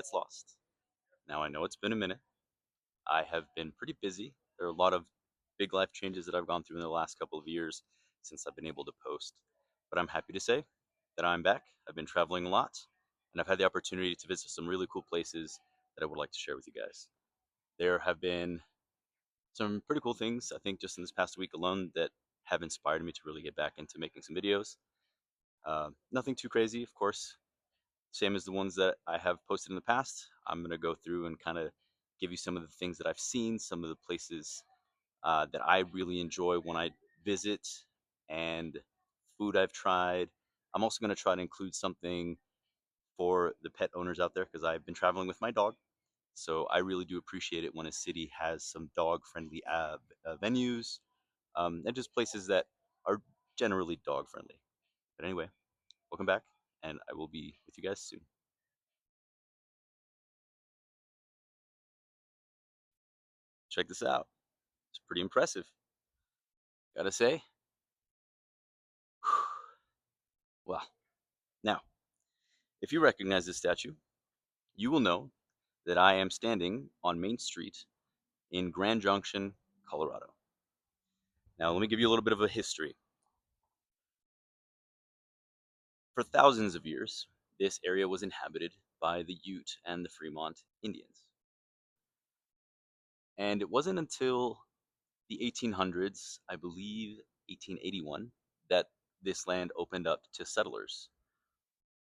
gets lost. Now, I know it's been a minute. I have been pretty busy. There are a lot of big life changes that I've gone through in the last couple of years since I've been able to post. But I'm happy to say that I'm back. I've been traveling a lot, and I've had the opportunity to visit some really cool places that I would like to share with you guys. There have been some pretty cool things, I think, just in this past week alone that have inspired me to really get back into making some videos. Nothing too crazy, of course, same as the ones that I have posted in the past. I'm going to go through and kind of give you some of the things that I've seen, some of the places that I really enjoy when I visit, and food I've tried. I'm also going to try to include something for the pet owners out there because I've been traveling with my dog. So I really do appreciate it when a city has some dog-friendly venues and just places that are generally dog-friendly. But anyway, welcome back, and I will be with you guys soon. Check this out. It's pretty impressive, gotta say. Well, now, if you recognize this statue, you will know that I am standing on Main Street in Grand Junction, Colorado. Now, let me give you a little bit of a history. For thousands of years, this area was inhabited by the Ute and the Fremont Indians. And it wasn't until the 1800s, I believe 1881, that this land opened up to settlers.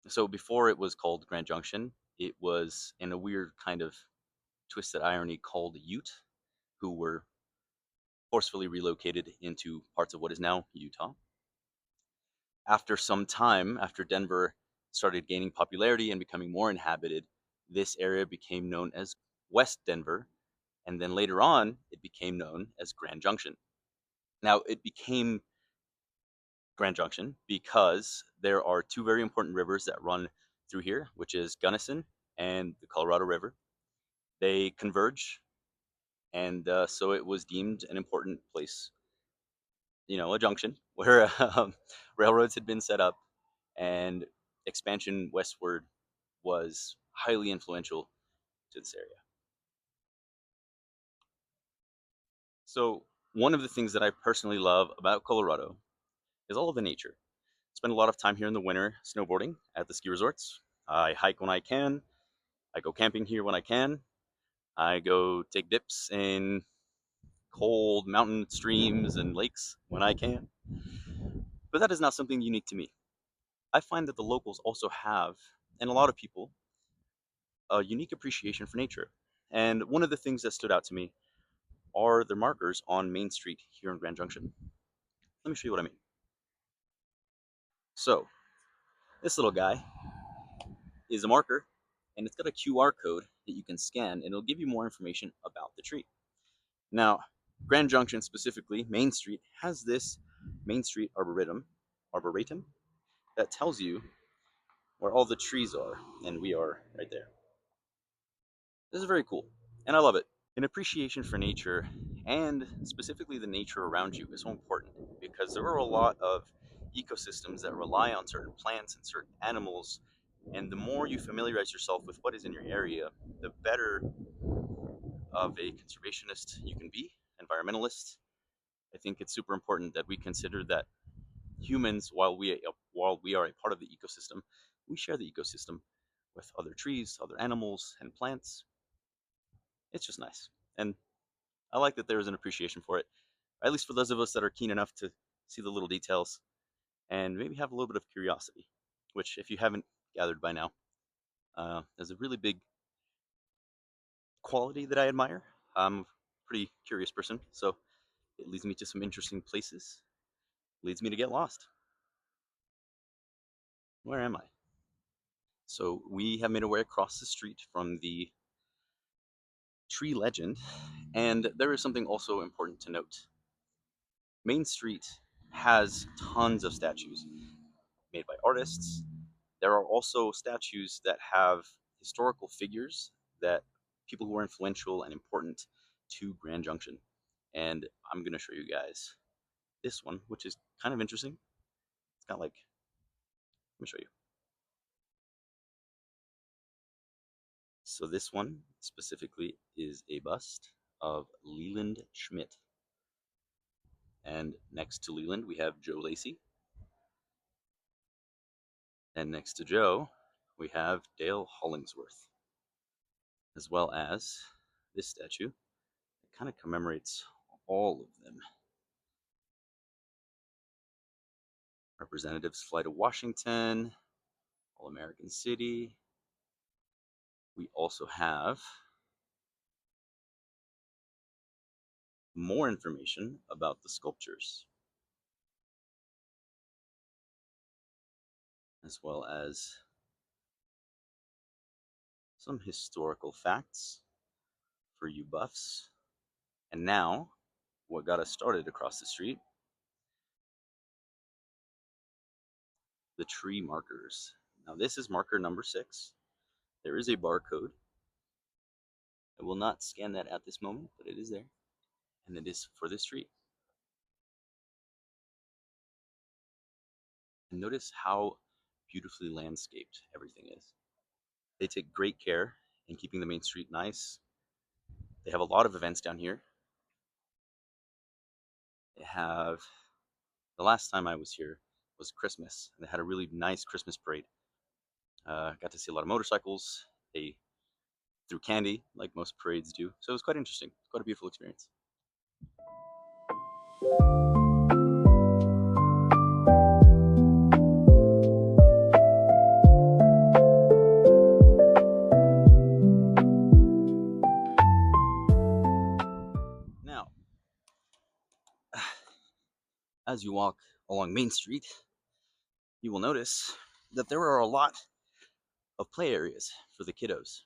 So before it was called Grand Junction, it was, in a weird kind of twisted irony, called Ute, who were forcefully relocated into parts of what is now Utah. After some time, after Denver started gaining popularity and becoming more inhabited, this area became known as West Denver, and then later on, it became known as Grand Junction. Now, it became Grand Junction because there are two very important rivers that run through here, which is Gunnison and the Colorado River. They converge, and so it was deemed an important place, a junction where railroads had been set up, and expansion westward was highly influential to this area. So, one of the things that I personally love about Colorado is all of the nature. I spend a lot of time here in the winter snowboarding at the ski resorts. I hike when I can. I go camping here when I can. I go take dips in cold mountain streams and lakes when I can. But that is not something unique to me. I find that the locals also have, and a lot of people, a unique appreciation for nature. And one of the things that stood out to me are the markers on Main Street here in Grand Junction. Let me show you what I mean. So, this little guy is a marker, and it's got a QR code that you can scan, and it'll give you more information about the tree. Now, Grand Junction specifically, Main Street, has this Main Street arboretum that tells you where all the trees are, and we are right there. This is very cool, and I love it. An appreciation for nature, and specifically the nature around you, is so important because there are a lot of ecosystems that rely on certain plants and certain animals, and the more you familiarize yourself with what is in your area, the better of a conservationist you can be, environmentalist. I think it's super important that we consider that humans, while we are a part of the ecosystem, we share the ecosystem with other trees, other animals, and plants. It's just nice, and I like that there is an appreciation for it, at least for those of us that are keen enough to see the little details and maybe have a little bit of curiosity. Which, if you haven't gathered by now, is a really big quality that I admire. I'm a pretty curious person, so it leads me to some interesting places, leads me to get lost. Where am I? So we have made our way across the street from the tree legend, and there is something also important to note. Main Street has tons of statues made by artists. There are also statues that have historical figures that people who are influential and important to Grand Junction. And I'm going to show you guys this one, which is kind of interesting. It's got like, let me show you. So this one specifically is a bust of Leland Schmidt. And next to Leland, we have Joe Lacey. And next to Joe, we have Dale Hollingsworth, as well as this statue. It kind of commemorates all of them. Representatives fly to Washington, All-American City. We also have more information about the sculptures, as well as some historical facts for you buffs. And now, what got us started across the street, the tree markers. Now this is marker number 6. There is a barcode. I will not scan that at this moment, but it is there. And it is for this street. And notice how beautifully landscaped everything is. They take great care in keeping the main street nice. They have a lot of events down here. They have, the last time I was here was Christmas, and they had a really nice Christmas parade. Got to see a lot of motorcycles. They threw candy, like most parades do. So it was quite interesting. Quite a beautiful experience. Now, as you walk along Main Street, you will notice that there are a lot of play areas for the kiddos.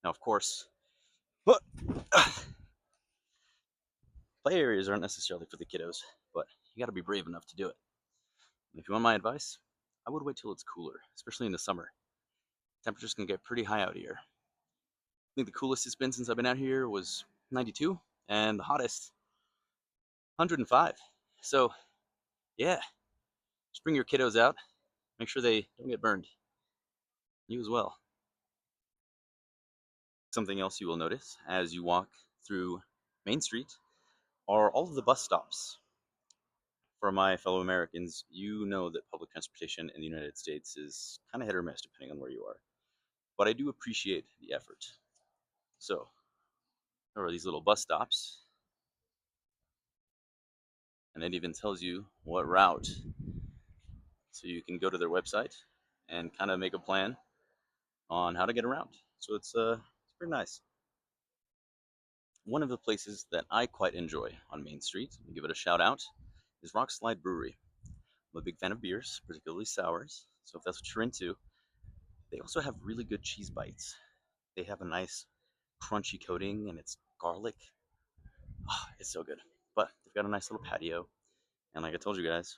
Now, of course, but play areas aren't necessarily for the kiddos, but you got to be brave enough to do it. And if you want my advice, I would wait till it's cooler, especially in the summer. Temperatures can get pretty high out here. I think the coolest it's been since I've been out here was 92, and the hottest 105. So, yeah, just bring your kiddos out. Make sure they don't get burned. You as well. Something else you will notice as you walk through Main Street are all of the bus stops. For my fellow Americans, you know that public transportation in the United States is kind of hit or miss depending on where you are. But I do appreciate the effort. So, there are these little bus stops, and it even tells you what route. So you can go to their website and kind of make a plan on how to get around. So it's pretty nice. One of the places that I quite enjoy on Main Street, and give it a shout out, is Rock Slide Brewery. I'm a big fan of beers, particularly sours. So if that's what you're into, they also have really good cheese bites. They have a nice crunchy coating and it's garlic. Oh, it's so good. But they've got a nice little patio. And like I told you guys,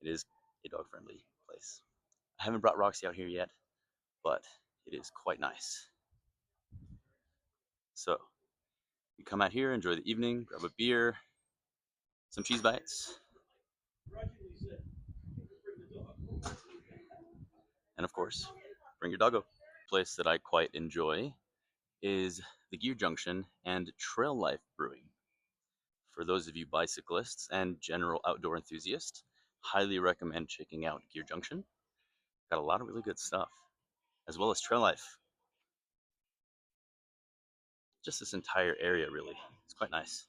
it is a dog friendly place. I haven't brought Roxy out here yet, but it is quite nice. So you come out here, enjoy the evening, grab a beer, some cheese bites, and of course, bring your doggo. Place that I quite enjoy is the Gear Junction and Trail Life Brewing. For those of you bicyclists and general outdoor enthusiasts, highly recommend checking out Gear Junction. Got a lot of really good stuff, as well as Trail Life. Just this entire area, really. It's quite nice.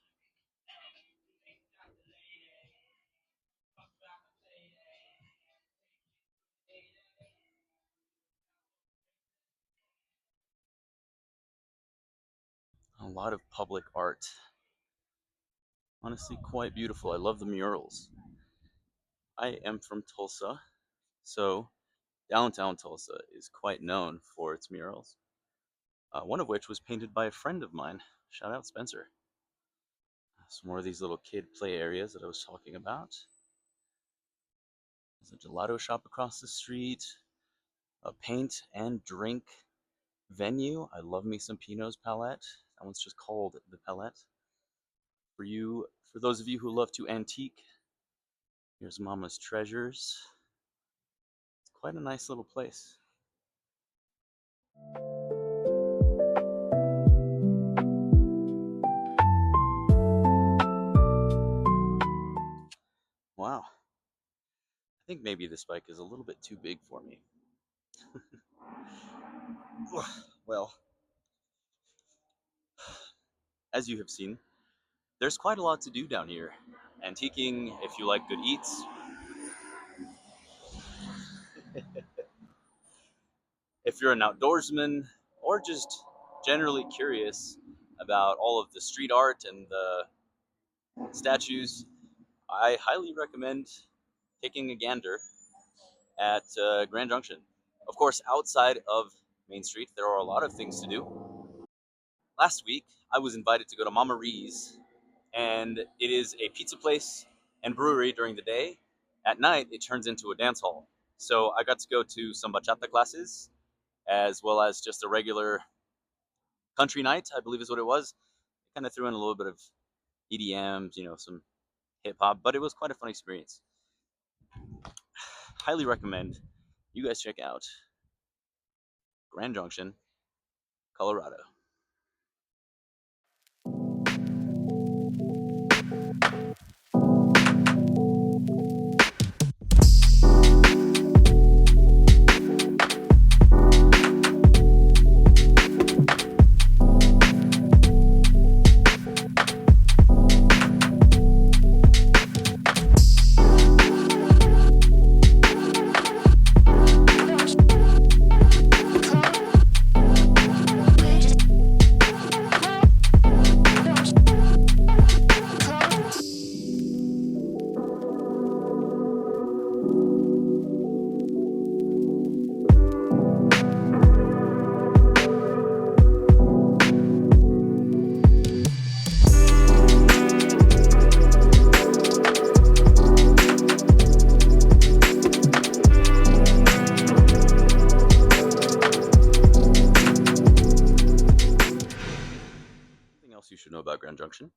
A lot of public art. Honestly, quite beautiful. I love the murals. I am from Tulsa, so downtown Tulsa is quite known for its murals. One of which was painted by a friend of mine. Shout out Spencer. Some more of these little kid play areas that I was talking about. There's a gelato shop across the street, a paint and drink venue. I love me some Pinot's Palette. That one's just called the Palette. For those of you who love to antique, here's Mama's Treasures. It's quite a nice little place. I think maybe this bike is a little bit too big for me. Well, as you have seen, there's quite a lot to do down here. Antiquing, if you like good eats, if you're an outdoorsman, or just generally curious about all of the street art and the statues, I highly recommend taking a gander at Grand Junction. Of course, outside of Main Street, there are a lot of things to do. Last week, I was invited to go to Mama Ree's, and it is a pizza place and brewery during the day. At night, it turns into a dance hall. So I got to go to some bachata classes, as well as just a regular country night, I believe is what it was. Kind of threw in a little bit of EDMs, some hip hop, but it was quite a fun experience. Highly recommend you guys check out Grand Junction, Colorado. Something else you should know about Grand Junction: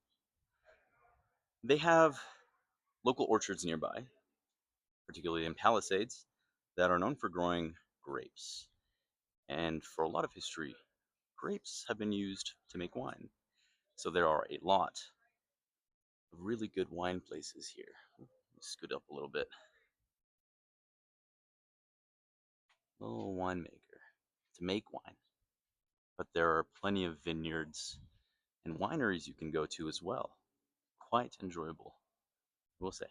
they have local orchards nearby, particularly in Palisades, that are known for growing grapes. And for a lot of history, grapes have been used to make wine. So there are a lot of really good wine places here. Scoot up a little bit. Little winemaker to make wine. But there are plenty of vineyards and wineries you can go to as well. Quite enjoyable, we'll say.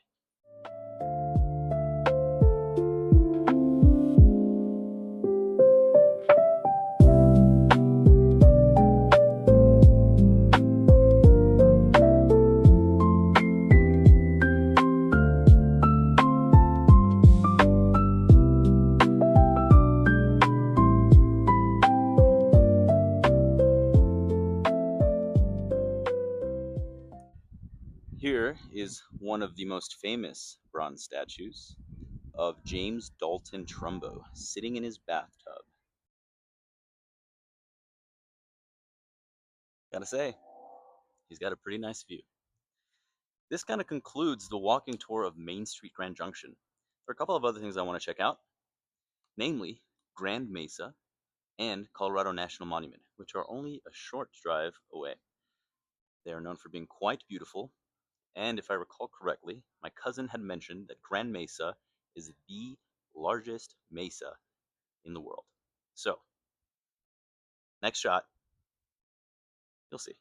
Here is one of the most famous bronze statues of James Dalton Trumbo sitting in his bathtub. Gotta say, he's got a pretty nice view. This kind of concludes the walking tour of Main Street Grand Junction. There are a couple of other things I want to check out, namely Grand Mesa and Colorado National Monument, which are only a short drive away. They are known for being quite beautiful, and if I recall correctly, my cousin had mentioned that Grand Mesa is the largest mesa in the world. So, next shot, you'll see.